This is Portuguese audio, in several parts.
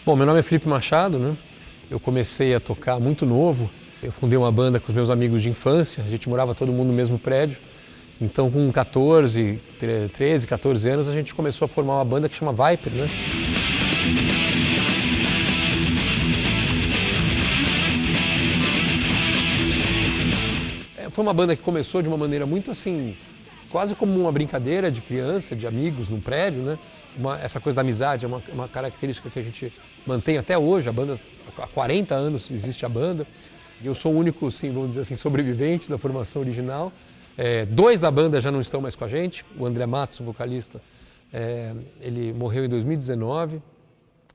Bom, meu nome é Felipe Machado, né? Eu comecei a tocar muito novo. Eu fundei uma banda com os meus amigos de infância, a gente morava todo mundo no mesmo prédio. Então, com 13, 14 anos, a gente começou a formar uma banda que chama Viper, né? Foi uma banda que começou de uma maneira muito assim, quase como uma brincadeira de criança, de amigos num prédio, né? Essa coisa da amizade é uma característica que a gente mantém até hoje. A banda, há 40 anos existe a banda. Eu sou o único, assim, vamos dizer assim, sobrevivente da formação original. Dois da banda já não estão mais com a gente. O André Matos, o vocalista, ele morreu em 2019.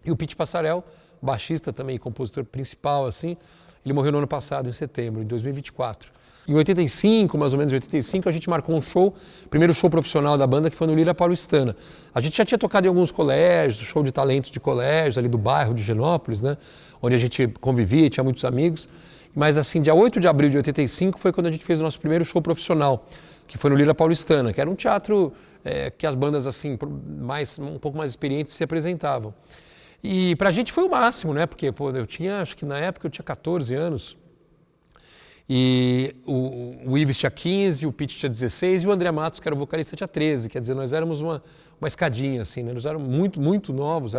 E o Pete Passarel, baixista também, compositor principal, assim, ele morreu no ano passado, em setembro, em 2024. Em 85, mais ou menos em 85, a gente marcou um show, primeiro show profissional da banda, que foi no Lira Paulistana. A gente já tinha tocado em alguns colégios, show de talentos de colégios, ali do bairro de Higienópolis, né? Onde a gente convivia, tinha muitos amigos. Mas assim, dia 8 de abril de 85 foi quando a gente fez o nosso primeiro show profissional, que foi no Lira Paulistana, que era um teatro que as bandas assim, um pouco mais experientes se apresentavam. E pra gente foi o máximo, né? Porque eu tinha, acho que na época eu tinha 14 anos, e o Ives tinha 15, o Pete tinha 16 e o André Matos, que era o vocalista, tinha 13. Quer dizer, nós éramos uma escadinha, assim, né? Nós éramos muito novos,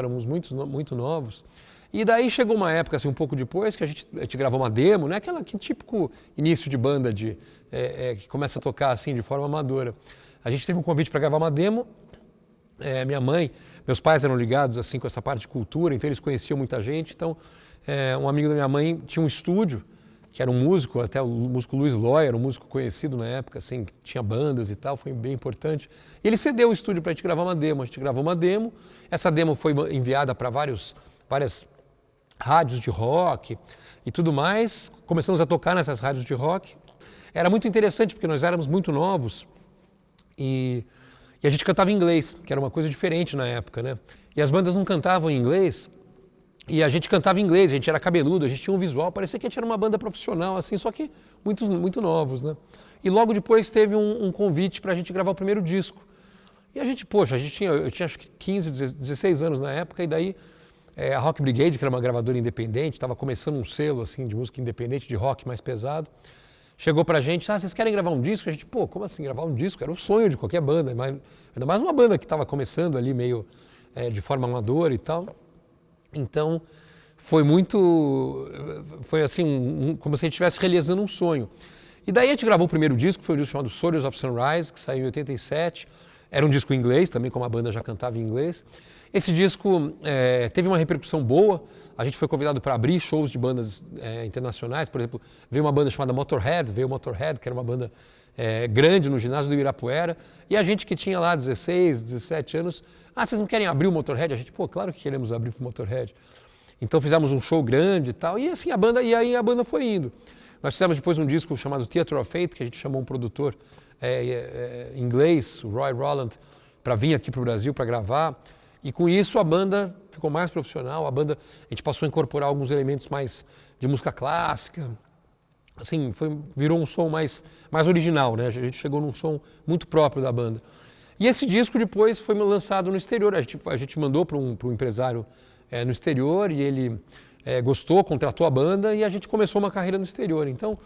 muito novos. E daí chegou uma época, assim, um pouco depois, que a gente gravou uma demo, né? Que típico início de banda que começa a tocar, assim, de forma amadora. A gente teve um convite para gravar uma demo. Meus pais eram ligados, assim, com essa parte de cultura, então eles conheciam muita gente. Então, um amigo da minha mãe tinha um estúdio, que era um músico, até o músico Luiz Loy, era um músico conhecido na época, assim, que tinha bandas e tal, foi bem importante. E ele cedeu o estúdio para a gente gravar uma demo. A gente gravou uma demo, essa demo foi enviada para várias rádios de rock e tudo mais. Começamos a tocar nessas rádios de rock. Era muito interessante porque nós éramos muito novos e a gente cantava em inglês, que era uma coisa diferente na época, né? E as bandas não cantavam em inglês. E a gente cantava em inglês, a gente era cabeludo, a gente tinha um visual, parecia que a gente era uma banda profissional, assim, só que muito novos, né? E logo depois teve um convite para a gente gravar o primeiro disco. E a gente, eu tinha acho que 15, 16 anos na época, e daí a Rock Brigade, que era uma gravadora independente, estava começando um selo, assim, de música independente, de rock mais pesado, chegou pra gente, vocês querem gravar um disco? A gente, como assim gravar um disco? Era o sonho de qualquer banda, mas ainda mais uma banda que estava começando ali meio de forma amadora e tal. Então, foi assim, como se a gente estivesse realizando um sonho. E daí a gente gravou o primeiro disco, foi um disco chamado Soldiers of Sunrise, que saiu em 87. Era um disco em inglês também, como a banda já cantava em inglês. Esse disco teve uma repercussão boa. A gente foi convidado para abrir shows de bandas internacionais. Por exemplo, veio uma banda chamada Motorhead, que era uma banda grande no ginásio do Ibirapuera. E a gente que tinha lá 16, 17 anos, vocês não querem abrir o Motorhead? A gente, claro que queremos abrir para o Motorhead. Então fizemos um show grande e tal, e assim aí a banda foi indo. Nós fizemos depois um disco chamado Theatre of Fate, que a gente chamou um produtor inglês, o Roy Roland, para vir aqui para o Brasil para gravar. E com isso a banda ficou mais profissional, a gente passou a incorporar alguns elementos mais de música clássica. Assim, virou um som mais original, né? A gente chegou num som muito próprio da banda. E esse disco depois foi lançado no exterior. A gente mandou para um empresário no exterior e ele gostou, contratou a banda e a gente começou uma carreira no exterior. Então,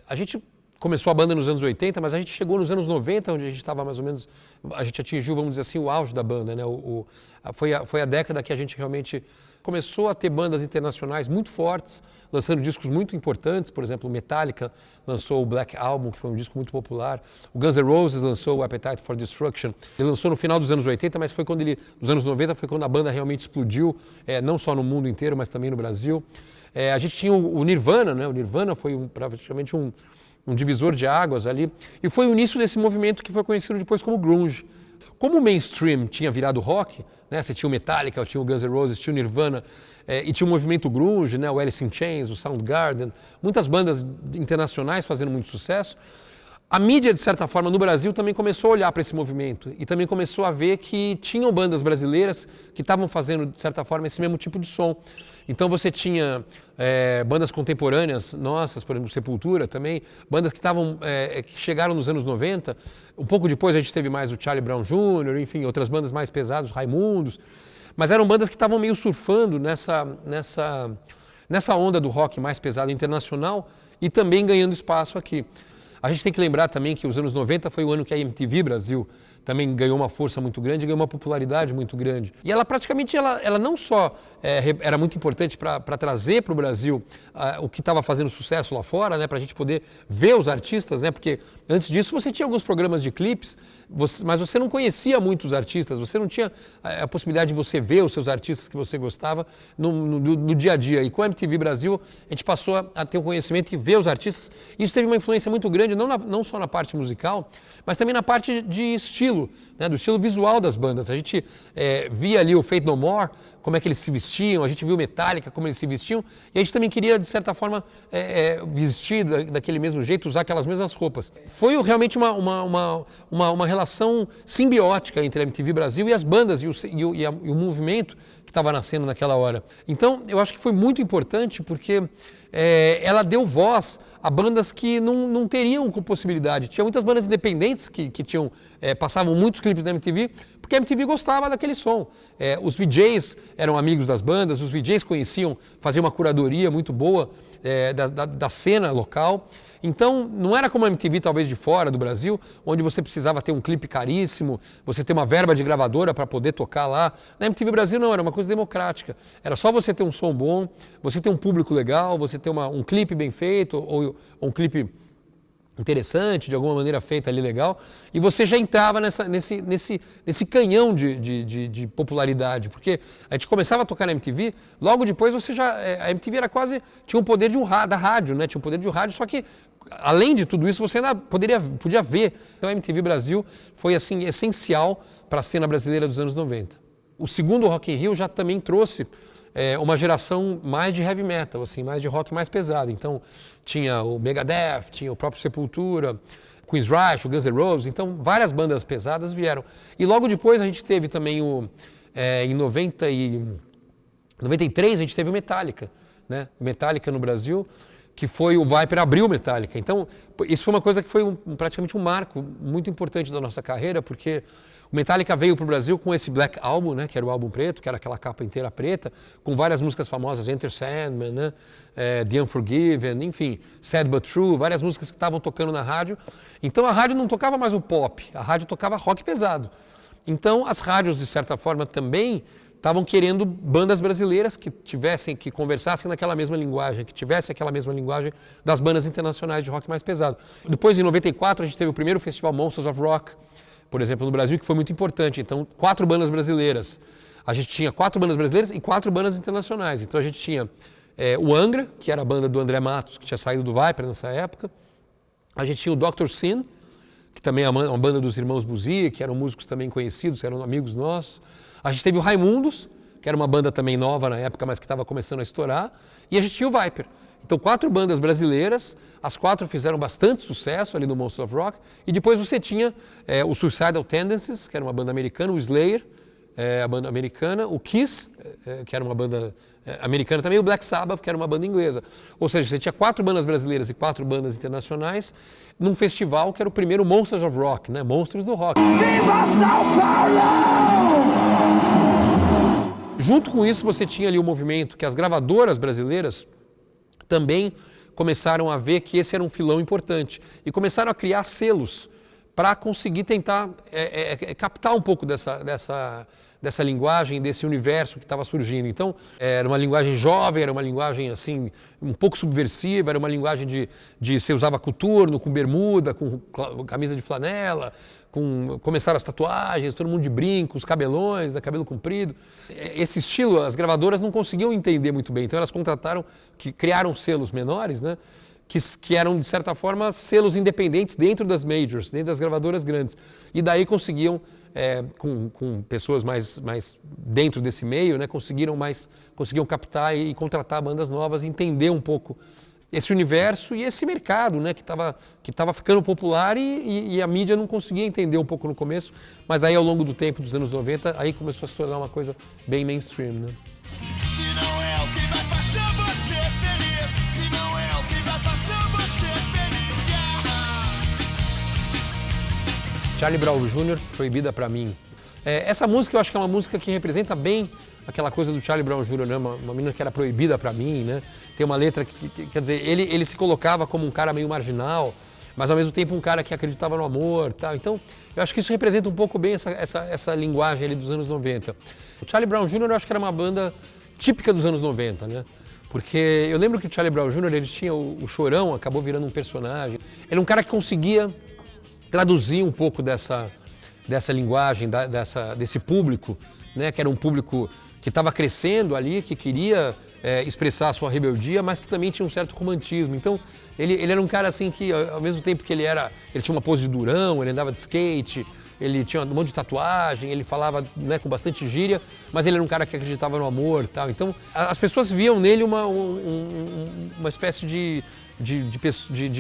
a gente começou a banda nos anos 80, mas a gente chegou nos anos 90, onde a gente estava mais ou menos, a gente atingiu, vamos dizer assim, o auge da banda, né? Foi a década que a gente realmente começou a ter bandas internacionais muito fortes, lançando discos muito importantes. Por exemplo, o Metallica lançou o Black Album, que foi um disco muito popular. O Guns N' Roses lançou o Appetite for Destruction. Ele lançou no final dos anos 80, mas foi nos anos 90 foi quando a banda realmente explodiu, não só no mundo inteiro, mas também no Brasil. A gente tinha o Nirvana, né? O Nirvana foi praticamente um divisor de águas ali, e foi o início desse movimento que foi conhecido depois como grunge. Como o mainstream tinha virado rock, né? Você tinha o Metallica, tinha o Guns N' Roses, tinha o Nirvana, e tinha o movimento grunge, né? O Alice in Chains, o Soundgarden, muitas bandas internacionais fazendo muito sucesso. A mídia, de certa forma, no Brasil também começou a olhar para esse movimento e também começou a ver que tinham bandas brasileiras que estavam fazendo, de certa forma, esse mesmo tipo de som. Então você tinha bandas contemporâneas nossas, por exemplo, Sepultura também, bandas que que chegaram nos anos 90. Um pouco depois a gente teve mais o Charlie Brown Jr., enfim, outras bandas mais pesadas, Raimundos. Mas eram bandas que estavam meio surfando nessa onda do rock mais pesado internacional e também ganhando espaço aqui. A gente tem que lembrar também que os anos 90 foi o ano que a MTV Brasil também ganhou uma força muito grande, ganhou uma popularidade muito grande. E ela praticamente, ela não só era muito importante para trazer para o Brasil o que estava fazendo sucesso lá fora, né, para a gente poder ver os artistas, né, porque antes disso você tinha alguns programas de clipes, mas você não conhecia muito os artistas, você não tinha a possibilidade de você ver os seus artistas que você gostava no dia a dia. E com a MTV Brasil, a gente passou a ter o conhecimento e ver os artistas. Isso teve uma influência muito grande, não só na parte musical, mas também na parte de estilo, né, do estilo visual das bandas. A gente via ali o Faith No More, como é que eles se vestiam, a gente viu Metallica, como eles se vestiam, e a gente também queria, de certa forma, vestir daquele mesmo jeito, usar aquelas mesmas roupas. Foi realmente uma relação simbiótica entre a MTV Brasil e as bandas e o movimento que estava nascendo naquela hora. Então, eu acho que foi muito importante porque ela deu voz a bandas que não teriam possibilidade. Tinha muitas bandas independentes que passavam muitos clipes na MTV, porque a MTV gostava daquele som. Os VJs eram amigos das bandas, os VJs conheciam, faziam uma curadoria muito boa da cena local. Então, não era como a MTV talvez de fora do Brasil, onde você precisava ter um clipe caríssimo, você ter uma verba de gravadora para poder tocar lá. Na MTV Brasil não, era uma coisa democrática. Era só você ter um som bom, você ter um público legal, você ter um clipe bem feito, ou um clipe interessante, de alguma maneira feita ali legal, e você já entrava nesse canhão de popularidade, porque a gente começava a tocar na MTV, logo depois a MTV era quase, tinha um poder da rádio, né? Tinha um poder de rádio, só que além de tudo isso você ainda podia ver. Então a MTV Brasil foi assim essencial para a cena brasileira dos anos 90. O segundo Rock in Rio já também trouxe uma geração mais de heavy metal, assim, mais de rock mais pesado. Então tinha o Megadeth, tinha o próprio Sepultura, Queensrÿche, o Guns N' Roses, então várias bandas pesadas vieram. E logo depois a gente teve também em 93 a gente teve o Metallica, né? O Metallica no Brasil, que foi o Viper abriu o Metallica. Então isso foi uma coisa que foi praticamente um marco muito importante da nossa carreira, porque o Metallica veio para o Brasil com esse Black Album, né, que era o álbum preto, que era aquela capa inteira preta, com várias músicas famosas, Enter Sandman, né, The Unforgiven, enfim, Sad But True, várias músicas que estavam tocando na rádio. Então a rádio não tocava mais o pop, a rádio tocava rock pesado. Então as rádios, de certa forma, também estavam querendo bandas brasileiras que conversassem naquela mesma linguagem, que tivessem aquela mesma linguagem das bandas internacionais de rock mais pesado. Depois, em 94, a gente teve o primeiro festival Monsters of Rock, por exemplo, no Brasil, que foi muito importante. Então, 4 bandas brasileiras. A gente tinha 4 bandas brasileiras e 4 bandas internacionais. Então, a gente tinha o Angra, que era a banda do André Matos, que tinha saído do Viper nessa época. A gente tinha o Dr. Sin, que também é uma banda dos irmãos Buzia, que eram músicos também conhecidos, eram amigos nossos. A gente teve o Raimundos, que era uma banda também nova na época, mas que estava começando a estourar. E a gente tinha o Viper. Então, 4 bandas brasileiras, as 4 fizeram bastante sucesso ali no Monsters of Rock. E depois você tinha o Suicidal Tendencies, que era uma banda americana, o Slayer, a banda americana, o Kiss, que era uma banda americana também, e o Black Sabbath, que era uma banda inglesa. Ou seja, você tinha 4 bandas brasileiras e 4 bandas internacionais num festival que era o primeiro Monsters of Rock, né? Monstros do Rock. Viva São Paulo! Junto com isso, você tinha ali o movimento que as gravadoras brasileiras também começaram a ver que esse era um filão importante e começaram a criar selos para conseguir tentar captar um pouco dessa linguagem, desse universo que estava surgindo. Então, era uma linguagem jovem, era uma linguagem assim um pouco subversiva, era uma linguagem de você usava coturno, com bermuda, com camisa de flanela, começaram as tatuagens, todo mundo de brinco, os cabelões, cabelo comprido. Esse estilo, as gravadoras não conseguiam entender muito bem, então elas criaram selos menores, né? Que eram, de certa forma, selos independentes dentro das majors, dentro das gravadoras grandes. E daí conseguiam, com pessoas mais dentro desse meio, né, conseguiam captar e contratar bandas novas, entender um pouco esse universo e esse mercado, né, que estava ficando popular e a mídia não conseguia entender um pouco no começo, mas aí ao longo do tempo, dos anos 90, aí começou a se tornar uma coisa bem mainstream, né? Charlie Brown Jr., Proibida Pra Mim. Essa música eu acho que é uma música que representa bem aquela coisa do Charlie Brown Jr., né? Uma menina que era proibida para mim, né? Tem uma letra que quer dizer, ele se colocava como um cara meio marginal, mas ao mesmo tempo um cara que acreditava no amor, tal. Então, eu acho que isso representa um pouco bem essa linguagem ali dos anos 90. O Charlie Brown Jr. eu acho que era uma banda típica dos anos 90, né? Porque eu lembro que o Charlie Brown Jr. ele tinha o Chorão, acabou virando um personagem. Ele é um cara que conseguia traduzir um pouco dessa linguagem, desse público, né? Que era um público que estava crescendo ali, que queria expressar a sua rebeldia, mas que também tinha um certo romantismo. Então, ele era um cara assim que, ao mesmo tempo que ele tinha uma pose de durão, ele andava de skate, ele tinha um monte de tatuagem, ele falava, né, com bastante gíria, mas ele era um cara que acreditava no amor e tal. Então, as pessoas viam nele uma espécie de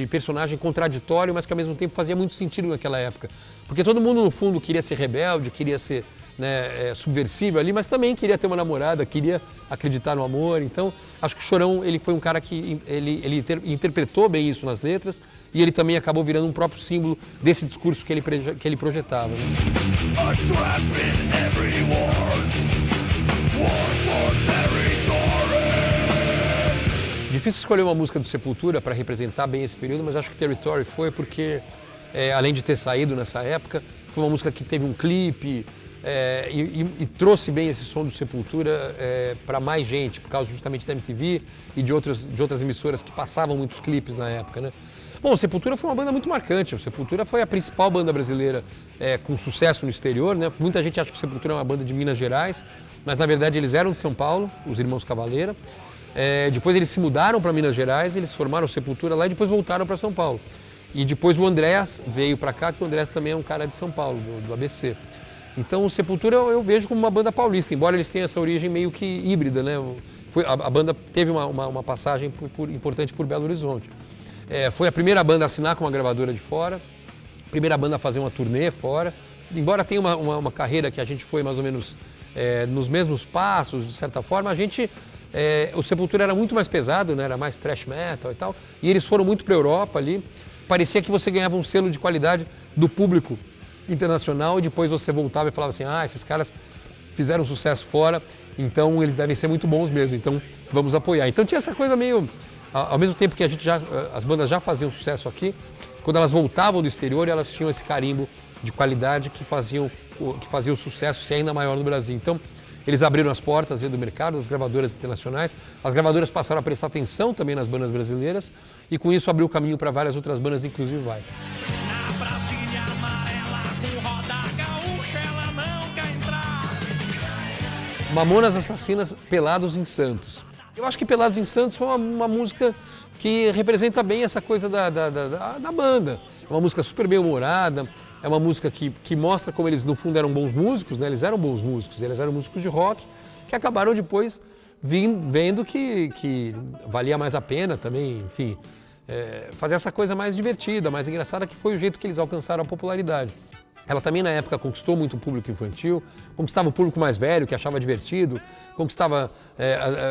personagem contraditório, mas que ao mesmo tempo fazia muito sentido naquela época. Porque todo mundo, no fundo, queria ser rebelde, queria ser, né, subversível ali, mas também queria ter uma namorada, queria acreditar no amor. Então, acho que o Chorão ele foi um cara que ele interpretou bem isso nas letras e ele também acabou virando um próprio símbolo desse discurso que ele projetava. Né? Difícil escolher uma música do Sepultura para representar bem esse período, mas acho que Territory foi porque, além de ter saído nessa época, foi uma música que teve um clipe e trouxe bem esse som do Sepultura para mais gente, por causa justamente da MTV e de outras emissoras que passavam muitos clipes na época, né? Bom, o Sepultura foi uma banda muito marcante. O Sepultura foi a principal banda brasileira com sucesso no exterior, né? Muita gente acha que o Sepultura é uma banda de Minas Gerais, mas na verdade eles eram de São Paulo, os irmãos Cavaleira. Depois eles se mudaram para Minas Gerais, eles formaram o Sepultura lá e depois voltaram para São Paulo. E depois o Andrés veio para cá, que o Andrés também é um cara de São Paulo, do ABC. Então o Sepultura eu vejo como uma banda paulista, embora eles tenham essa origem meio que híbrida, né? A banda teve uma passagem importante por Belo Horizonte. Foi a primeira banda a assinar com uma gravadora de fora, primeira banda a fazer uma turnê fora. Embora tenha uma carreira que a gente foi mais ou menos nos mesmos passos, de certa forma, o Sepultura era muito mais pesado, né? Era mais thrash metal e tal, e eles foram muito para a Europa ali. Parecia que você ganhava um selo de qualidade do público internacional e depois você voltava e falava assim, esses caras fizeram sucesso fora, então eles devem ser muito bons mesmo, então vamos apoiar. Então tinha essa coisa meio, ao mesmo tempo que as bandas já faziam sucesso aqui, quando elas voltavam do exterior, elas tinham esse carimbo de qualidade que fazia o sucesso ser ainda maior no Brasil. Então, eles abriram as portas do mercado, das gravadoras internacionais. As gravadoras passaram a prestar atenção também nas bandas brasileiras e com isso abriu o caminho para várias outras bandas, inclusive Vai. Na Brasília amarela, com roda gaúcha, ela não quer entrar. Mamonas Assassinas, Pelados em Santos. Eu acho que Pelados em Santos foi uma música que representa bem essa coisa da banda. É uma música super bem humorada, é uma música que mostra como eles, no fundo, eram bons músicos, né? Eles eram bons músicos, eles eram músicos de rock, que acabaram depois vendo que valia mais a pena também, enfim, fazer essa coisa mais divertida, mais engraçada, que foi o jeito que eles alcançaram a popularidade. Ela também, na época, conquistou muito o público infantil, conquistava o público mais velho, que achava divertido, conquistava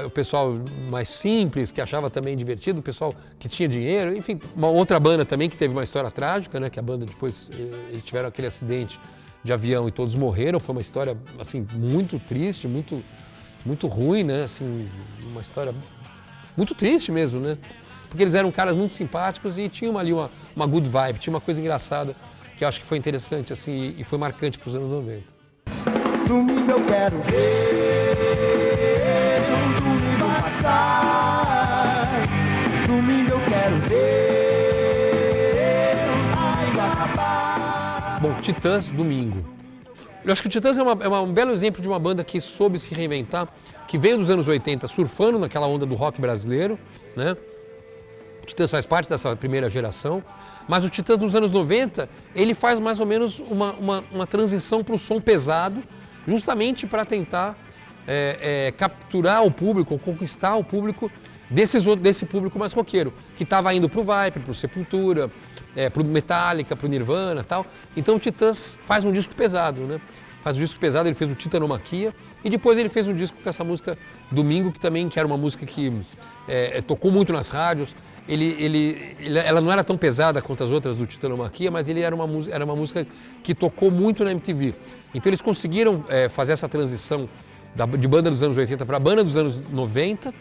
o pessoal mais simples, que achava também divertido, o pessoal que tinha dinheiro, enfim. Uma outra banda também que teve uma história trágica, né, que a banda depois, eles tiveram aquele acidente de avião e todos morreram, foi uma história, assim, muito triste, muito, muito ruim, né, assim, uma história muito triste mesmo, né, porque eles eram caras muito simpáticos e tinham ali uma good vibe, tinha uma coisa engraçada, que eu acho que foi interessante assim, e foi marcante para os anos 90. Domingo eu quero ver o domingo passar. Domingo eu quero ver ainda acabar. Bom, Titãs, Domingo. Eu acho que o Titãs é um belo exemplo de uma banda que soube se reinventar, que veio dos anos 80 surfando naquela onda do rock brasileiro, né? O Titãs faz parte dessa primeira geração, mas o Titãs nos anos 90, ele faz mais ou menos uma transição para o som pesado, justamente para tentar capturar o público, conquistar o público desse público mais roqueiro, que estava indo para o Viper, para o Sepultura, para o Metallica, para o Nirvana e tal. Então o Titãs faz um disco pesado, né? Faz um disco pesado, ele fez o Titanomaquia e depois ele fez um disco com essa música Domingo, que era uma música que tocou muito nas rádios. Ela não era tão pesada quanto as outras do Titanomaquia, mas era uma música que tocou muito na MTV. Então eles conseguiram fazer essa transição de banda dos anos 80 para a banda dos anos 90.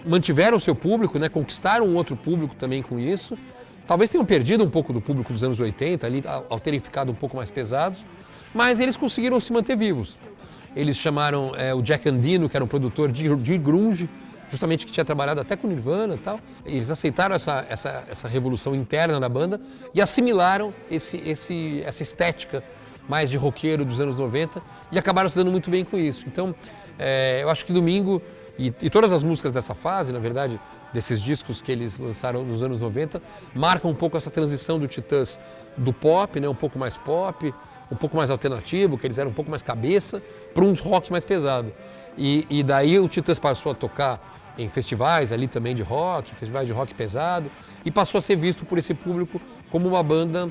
Mantiveram o seu público, né? Conquistaram um outro público também com isso. Talvez tenham perdido um pouco do público dos anos 80 ali, ao terem ficado um pouco mais pesados, mas eles conseguiram se manter vivos. Eles chamaram o Jack Endino, que era um produtor de grunge, justamente que tinha trabalhado até com Nirvana e tal. Eles aceitaram essa revolução interna da banda e assimilaram essa estética mais de roqueiro dos anos 90 e acabaram se dando muito bem com isso. Então, eu acho que Domingo e todas as músicas dessa fase, na verdade, desses discos que eles lançaram nos anos 90, marcam um pouco essa transição do Titãs do pop, né, um pouco mais pop, um pouco mais alternativo, que eles eram um pouco mais cabeça, para um rock mais pesado. E daí o Titãs passou a tocar em festivais ali também de rock, festivais de rock pesado, e passou a ser visto por esse público como uma banda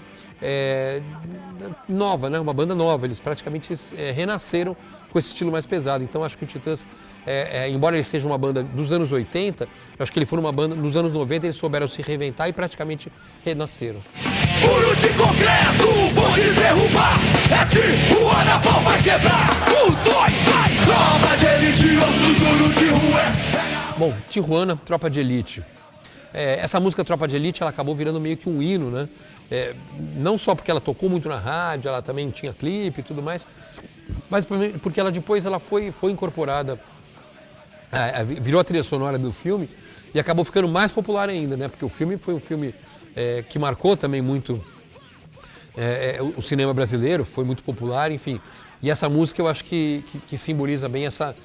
nova, né? Uma banda nova. Eles praticamente renasceram com esse estilo mais pesado. Então acho que o Titãs, embora ele seja uma banda dos anos 80, eu acho que ele foi uma banda, nos anos 90 eles souberam se reinventar e praticamente renasceram. Muro de concreto, vou te derrubar. É Tijuana, pau vai quebrar. 1, 2, vai! Tropa de elite, osso duro de rua. Bom, Tijuana, Tropa de Elite. Essa música Tropa de Elite, ela acabou virando meio que um hino, né? Não só porque ela tocou muito na rádio, ela também tinha clipe e tudo mais, mas porque ela depois foi incorporada, virou a trilha sonora do filme e acabou ficando mais popular ainda, né? Porque o filme foi um filme que marcou também muito o cinema brasileiro, foi muito popular, enfim. E essa música eu acho que simboliza bem essa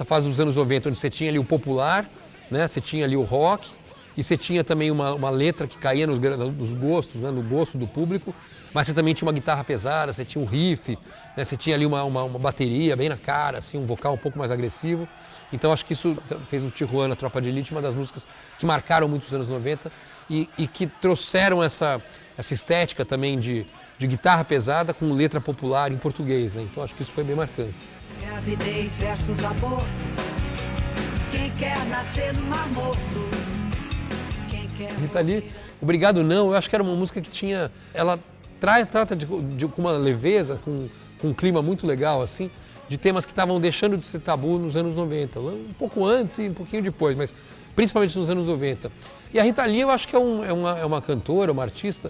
fase dos anos 90, onde você tinha ali o popular, né? Você tinha ali o rock, e você tinha também uma letra que caía nos gostos, né? No gosto do público, mas você também tinha uma guitarra pesada, você tinha um riff, né? Você tinha ali uma bateria bem na cara, assim, um vocal um pouco mais agressivo. Então acho que isso fez o Tijuana, Tropa de Elite, uma das músicas que marcaram muito os anos 90 e que trouxeram essa estética também de guitarra pesada com letra popular em português, né? Então acho que isso foi bem marcante. Gravidez versus aborto. Quem quer nascer no mar morto? Quem quer Rita Lee, Obrigado Não, eu acho que era uma música que tinha... Ela trata com uma leveza, com um clima muito legal, assim, de temas que estavam deixando de ser tabu nos anos 90. Um pouco antes e um pouquinho depois, mas principalmente nos anos 90. E a Rita Lee, eu acho que é uma cantora, uma artista,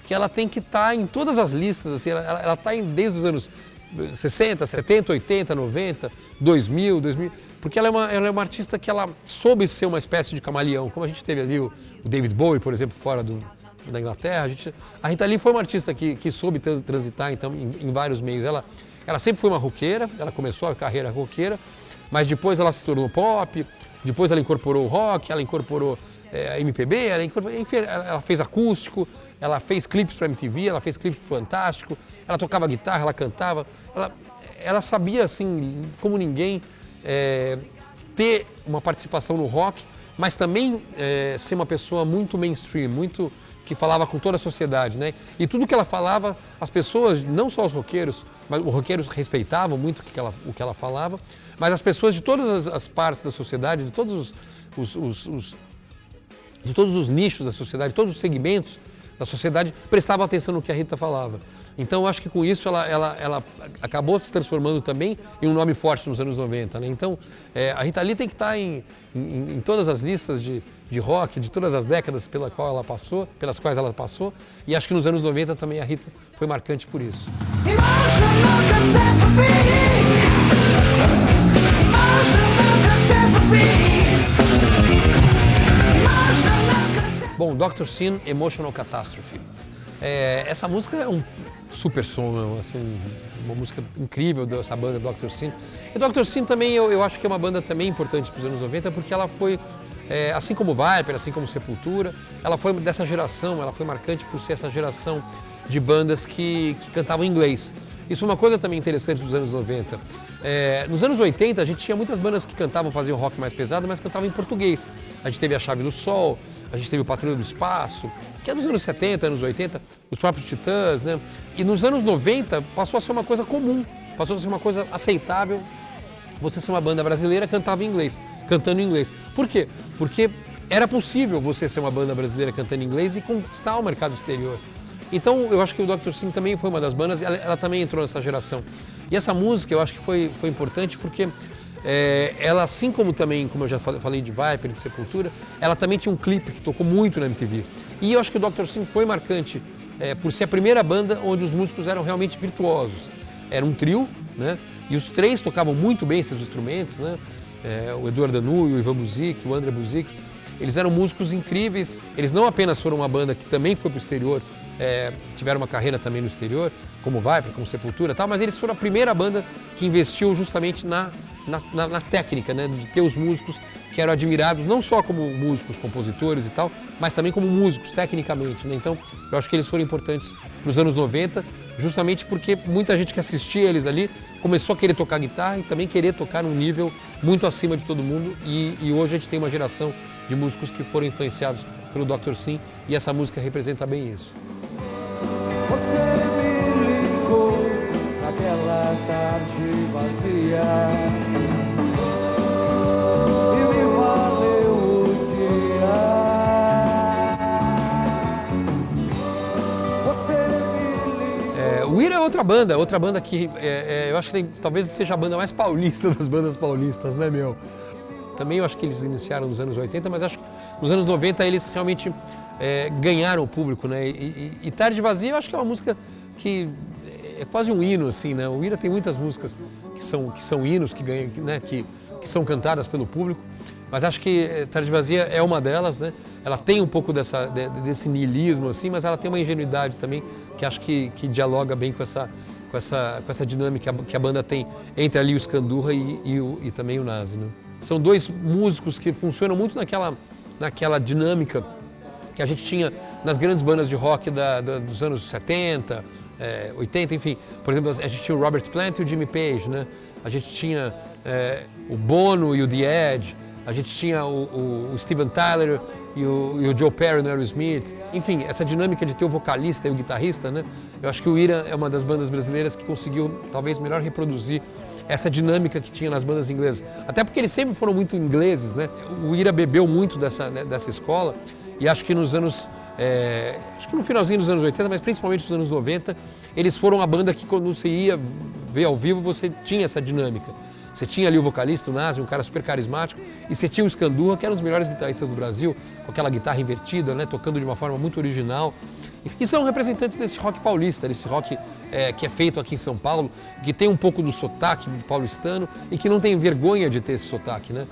que ela tem que estar em todas as listas, assim, ela está desde os anos 60, 70, 80, 90, 2000, porque ela é uma artista que ela soube ser uma espécie de camaleão, como a gente teve ali o David Bowie, por exemplo, fora da Inglaterra. A Rita Lee foi uma artista que soube transitar então, em vários meios. Ela sempre foi uma roqueira, ela começou a carreira roqueira, mas depois ela se tornou pop, depois ela incorporou o rock, ela incorporou a MPB, enfim, ela fez acústico, ela fez clipes para MTV, ela fez clipes pro Fantástico, ela tocava guitarra, ela cantava, ela sabia, assim, como ninguém, ter uma participação no rock, mas também ser uma pessoa muito mainstream, muito que falava com toda a sociedade, né? E tudo que ela falava, as pessoas, não só os roqueiros, mas os roqueiros respeitavam muito o que ela falava, mas as pessoas de todas as partes da sociedade, de todos os nichos da sociedade, todos os segmentos da sociedade prestavam atenção no que a Rita falava. Então, eu acho que com isso ela acabou se transformando também em um nome forte nos anos 90, né? Então, a Rita Lee tem que estar em todas as listas de rock, de todas as décadas pelas quais ela passou, e acho que nos anos 90 também a Rita foi marcante por isso. Bom, Dr. Sin, Emotional Catastrophe. Essa música é um super som, assim, uma música incrível dessa banda Dr. Sin. E Dr. Sin também, eu acho que é uma banda também importante para os anos 90, porque ela foi, assim como Viper, assim como Sepultura, ela foi dessa geração, ela foi marcante por ser essa geração de bandas que cantavam em inglês. Isso é uma coisa também interessante dos anos 90. Nos anos 80, a gente tinha muitas bandas que faziam rock mais pesado, mas cantavam em português. A gente teve a Chave do Sol, a gente teve o Patrulha do Espaço, que é dos anos 70, anos 80, os próprios Titãs, né? E nos anos 90 passou a ser uma coisa comum, passou a ser uma coisa aceitável você ser uma banda brasileira cantando em inglês. Por quê? Porque era possível você ser uma banda brasileira cantando em inglês e conquistar o mercado exterior. Então eu acho que o Dr. Sim também foi uma das bandas, ela também entrou nessa geração. E essa música eu acho que foi importante porque ela, assim como também, como eu já falei de Viper, de Sepultura, ela também tinha um clipe que tocou muito na MTV. E eu acho que o Dr. Sim foi marcante por ser a primeira banda onde os músicos eram realmente virtuosos. Era um trio, né? E os três tocavam muito bem seus instrumentos, né? O Eduardo Danu, o Ivan Buzik, o André Buzik. Eles eram músicos incríveis. Eles não apenas foram uma banda que também foi para o exterior, tiveram uma carreira também no exterior, como Viper, como Sepultura e tal, mas eles foram a primeira banda que investiu justamente na técnica, né, de ter os músicos que eram admirados não só como músicos, compositores e tal, mas também como músicos tecnicamente, né? Então eu acho que eles foram importantes para os anos 90, justamente porque muita gente que assistia eles ali começou a querer tocar guitarra e também querer tocar num nível muito acima de todo mundo, e hoje a gente tem uma geração de músicos que foram influenciados pelo Dr. Sim, e essa música representa bem isso. Você me ligou naquela tarde vazia e me valeu o dia. Você me ligou. O Ira é outra banda que eu acho que talvez seja a banda mais paulista das bandas paulistas, né, meu? Também eu acho que eles iniciaram nos anos 80, mas acho que nos anos 90 eles realmente ganharam o público, né? E Tarde Vazia eu acho que é uma música que é quase um hino, assim, né? O Ira tem muitas músicas que são hinos, que ganham, né? Que são cantadas pelo público, mas acho que Tarde Vazia é uma delas, né? Ela tem um pouco desse niilismo, assim, mas ela tem uma ingenuidade também que acho que dialoga bem com essa dinâmica que a banda tem entre ali o Scandurra e também o Nazi, né? São dois músicos que funcionam muito naquela dinâmica que a gente tinha nas grandes bandas de rock dos anos 70, 80, enfim. Por exemplo, a gente tinha o Robert Plant e o Jimmy Page, né? A gente tinha o Bono e o The Edge, a gente tinha o Steven Tyler e o Joe Perry no Aerosmith. Enfim, essa dinâmica de ter o vocalista e o guitarrista, né? Eu acho que o Ira é uma das bandas brasileiras que conseguiu talvez melhor reproduzir essa dinâmica que tinha nas bandas inglesas. Até porque eles sempre foram muito ingleses, né? O Ira bebeu muito dessa escola e acho que acho que no finalzinho dos anos 80, mas principalmente nos anos 90, eles foram a banda que quando você ia ver ao vivo, você tinha essa dinâmica. Você tinha ali o vocalista, o Nazi, um cara super carismático, e você tinha o Scandurra, que era um dos melhores guitarristas do Brasil, com aquela guitarra invertida, né, tocando de uma forma muito original. E são representantes desse rock paulista, desse rock que é feito aqui em São Paulo, que tem um pouco do sotaque paulistano e que não tem vergonha de ter esse sotaque, né?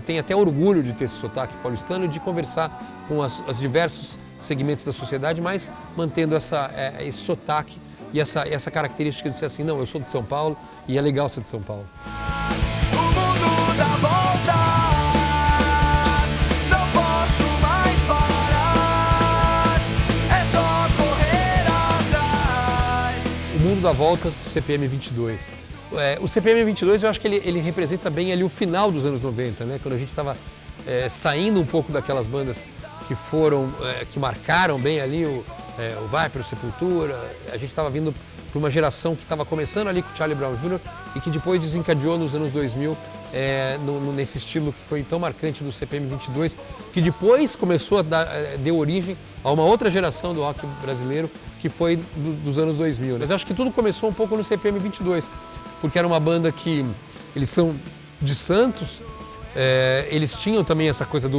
Tem até orgulho de ter esse sotaque paulistano e de conversar com os diversos segmentos da sociedade, mas mantendo esse sotaque e essa característica de ser assim, não, eu sou de São Paulo e é legal ser de São Paulo. O mundo dá voltas, não posso mais parar, é só correr atrás. O mundo dá voltas, CPM 22. O CPM 22 eu acho que ele representa bem ali o final dos anos 90, né? Quando a gente estava saindo um pouco daquelas bandas que marcaram bem ali o Viper, o Sepultura. A gente estava vindo para uma geração que estava começando ali com o Charlie Brown Jr. e que depois desencadeou nos anos 2000 nesse estilo que foi tão marcante do CPM 22, que depois começou a deu origem a uma outra geração do rock brasileiro que foi dos anos 2000. Mas acho que tudo começou um pouco no CPM 22, porque era uma banda que eles são de Santos, eles tinham também essa coisa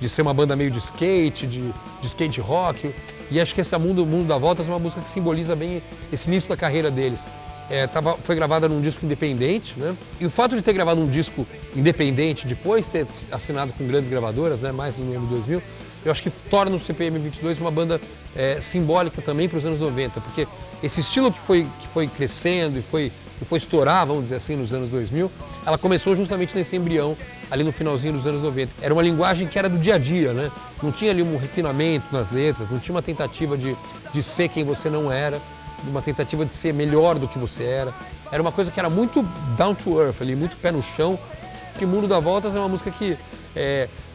de ser uma banda meio de skate, de skate rock, e acho que esse Mundo dá Voltas é uma música que simboliza bem esse início da carreira deles. Foi gravada num disco independente, né? E o fato de ter gravado um disco independente, depois ter assinado com grandes gravadoras, né? Mais no ano 2000, eu acho que torna o CPM 22 uma banda simbólica também para os anos 90, porque esse estilo que foi crescendo e foi estourar, vamos dizer assim, nos anos 2000, ela começou justamente nesse embrião, ali no finalzinho dos anos 90. Era uma linguagem que era do dia a dia, né? Não tinha ali um refinamento nas letras, não tinha uma tentativa de ser quem você não era, uma tentativa de ser melhor do que você era. Era uma coisa que era muito down to earth, ali, muito pé no chão. Que Mundo dá Voltas é uma música que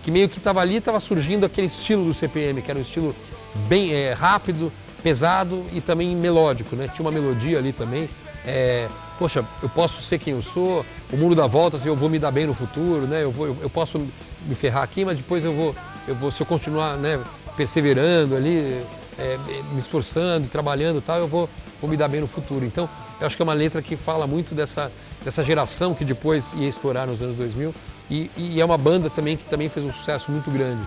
meio que estava ali, estava surgindo aquele estilo do CPM, que era um estilo bem rápido, pesado e também melódico, né? Tinha uma melodia ali também. Poxa, eu posso ser quem eu sou, o mundo dá voltas e eu vou me dar bem no futuro, né? Eu posso me ferrar aqui, mas depois eu vou se eu continuar, né, perseverando ali, me esforçando, trabalhando e tal, eu vou me dar bem no futuro. Então, eu acho que é uma letra que fala muito dessa geração que depois ia estourar nos anos 2000 e é uma banda também que também fez um sucesso muito grande.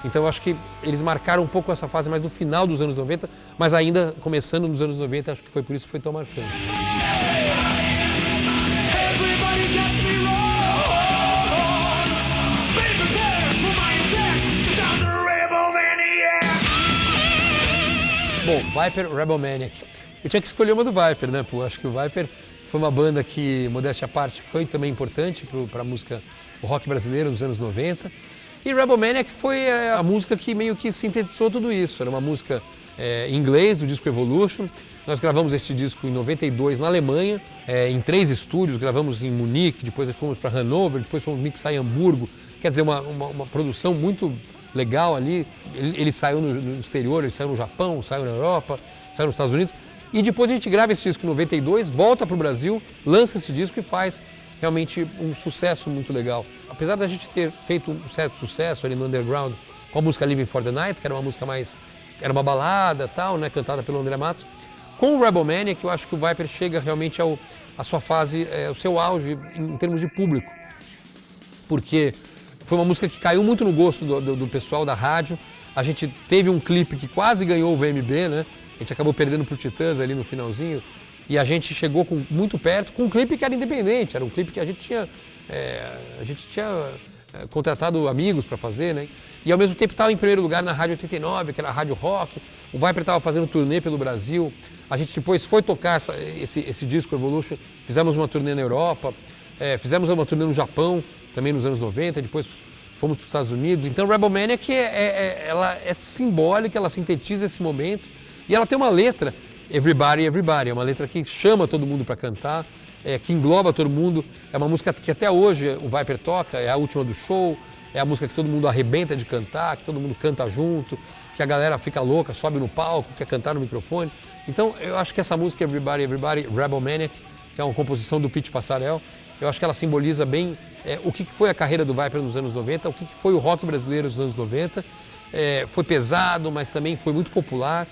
Então, eu acho que eles marcaram um pouco essa fase mais do final dos anos 90, mas ainda começando nos anos 90, acho que foi por isso que foi tão marcante. Everybody gets me wrong. Baby, there for my attack. I'm the rebel maniac. Bom, Viper, Rebel Maniac. Eu tinha que escolher uma do Viper, né, pô? Acho que o Viper foi uma banda que, modéstia à parte, foi também importante para a música, o rock brasileiro dos anos 90. E Rebel Maniac foi a música que meio que sintetizou tudo isso. Era uma música em inglês, do disco Evolution. Nós gravamos este disco em 92 na Alemanha, em 3 estúdios. Gravamos em Munique, depois fomos para Hannover, depois fomos mixar em Hamburgo. Quer dizer, uma produção muito legal ali. Ele saiu no exterior, ele saiu no Japão, saiu na Europa, saiu nos Estados Unidos. E depois a gente grava esse disco em 92, volta para o Brasil, lança esse disco e faz realmente um sucesso muito legal. Apesar da gente ter feito um certo sucesso ali no underground com a música Living for the Night, que era uma música era uma balada tal, né, cantada pelo André Matos, com o Rebel Maniac eu acho que o Viper chega realmente à sua fase, ao seu auge em termos de público. Porque foi uma música que caiu muito no gosto do pessoal da rádio. A gente teve um clipe que quase ganhou o VMB, né? A gente acabou perdendo pro Titãs ali no finalzinho. E a gente chegou muito perto com um clipe que era independente. Era um clipe que a gente tinha contratado amigos para fazer, né? E ao mesmo tempo estava em primeiro lugar na Rádio 89, que era a Rádio Rock. O Viper estava fazendo turnê pelo Brasil. A gente depois foi tocar esse disco Evolution. Fizemos uma turnê na Europa. Fizemos uma turnê no Japão, também nos anos 90. Depois fomos para os Estados Unidos. Então Rebel Maniac ela é simbólica, ela sintetiza esse momento. E ela tem uma letra, Everybody, Everybody. É uma letra que chama todo mundo para cantar, que engloba todo mundo. É uma música que até hoje o Viper toca, é a última do show. É a música que todo mundo arrebenta de cantar, que todo mundo canta junto, que a galera fica louca, sobe no palco, quer cantar no microfone. Então, eu acho que essa música Everybody, Everybody, Rebel Maniac, que é uma composição do Pete Passarel, eu acho que ela simboliza bem o que foi a carreira do Viper nos anos 90, o que foi o rock brasileiro dos anos 90. Foi pesado, mas também foi muito popular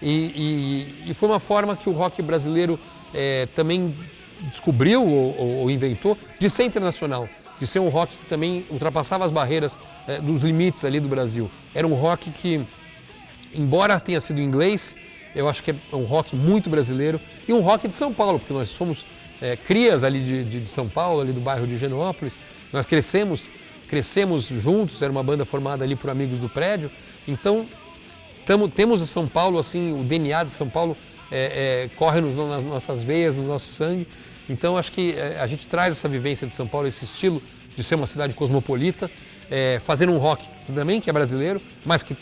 e foi uma forma que o rock brasileiro também descobriu ou inventou de ser internacional, de ser um rock que também ultrapassava as barreiras dos limites ali do Brasil. Era um rock que, embora tenha sido em inglês, eu acho que é um rock muito brasileiro e um rock de São Paulo, porque nós somos crias ali de São Paulo, ali do bairro de Higienópolis. Nós crescemos juntos, era uma banda formada ali por amigos do prédio. Então, temos em São Paulo, assim, o DNA de São Paulo corre nas nossas veias, no nosso sangue. Então, acho que a gente traz essa vivência de São Paulo, esse estilo de ser uma cidade cosmopolita, fazendo um rock também que é brasileiro, mas que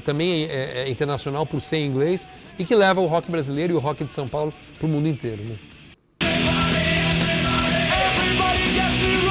também é internacional por ser em inglês e que leva o rock brasileiro e o rock de São Paulo para o mundo inteiro, né? Everybody gets me